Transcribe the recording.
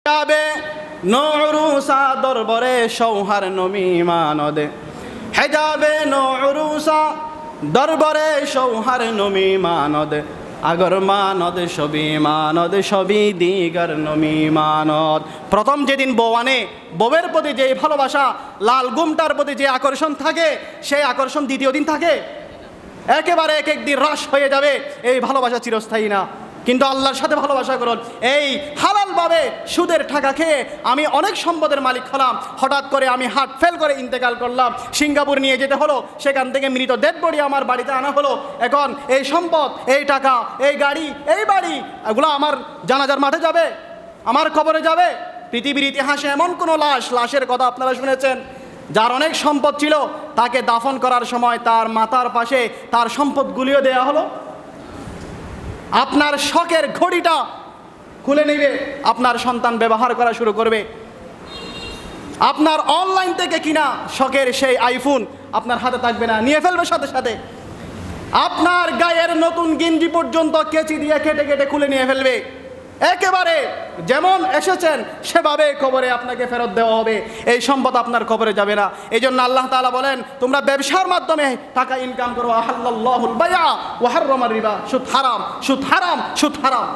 যাবে নৌরুসা দরবারে সৌহার নমি মানদে হেজাবে নৌরুসা দরবারে সৌহার নমি মানদে আগর মানদ সবই দিগর নমি মানদ। প্রথম যেদিন বউ আনে, বউয়ের প্রতি যে ভালোবাসা, লাল গুমটার প্রতি যে আকর্ষণ থাকে, সেই আকর্ষণ দ্বিতীয় দিন থাকে? একেবারে এক একদিন হ্রাস হয়ে যাবে। এই ভালোবাসা চিরস্থায়ী না। কিন্তু আল্লাহর সাথে ভালোবাসা করুন। এই হালালভাবে সুদের টাকা খেয়ে আমি অনেক সম্পদের মালিক হলাম, হঠাৎ করে আমি হার্ট ফেল করে ইন্তেকাল করলাম, সিঙ্গাপুর নিয়ে যেতে হলো, সেখান থেকে মৃত ডেড বডি আমার বাড়িতে আনা হলো। এখন এই সম্পদ, এই টাকা, এই গাড়ি, এই বাড়ি, এগুলো আমার জানাজার মাঠে যাবে, আমার কবরে যাবে। পৃথিবীর ইতিহাসে এমন কোনো লাশের কথা আপনারা শুনেছেন যার অনেক সম্পদ ছিল, তাকে দাফন করার সময় তার মাথার পাশে তার সম্পদগুলিও দেয়া হলো? আপনার শখের ঘড়িটা খুলে নেবে, আপনার সন্তান ব্যবহার করা শুরু করবে। আপনার অনলাইন থেকে কিনা শখের সেই আইফোন আপনার হাতে থাকবে না, নিয়ে ফেলবে সাথে সাথে। আপনার গায়ের নতুন গেঞ্জি পর্যন্ত কেচি দিয়ে কেটে কেটে খুলে নিয়ে ফেলবে। একেবারে যেমন এসেছেন সেভাবে কবরে আপনাকে ফেরত দেওয়া হবে। এই সম্পদ আপনার কবরে যাবে না। এই জন্য আল্লাহ তাআলা বলেন, তোমরা ব্যবসার মাধ্যমে টাকা ইনকাম করো। আহাল্লাল্লাহুল বাইআ ওয়া হাররামার রিবা। সুদ হারাম, সুদ হারাম, সুদ হারাম।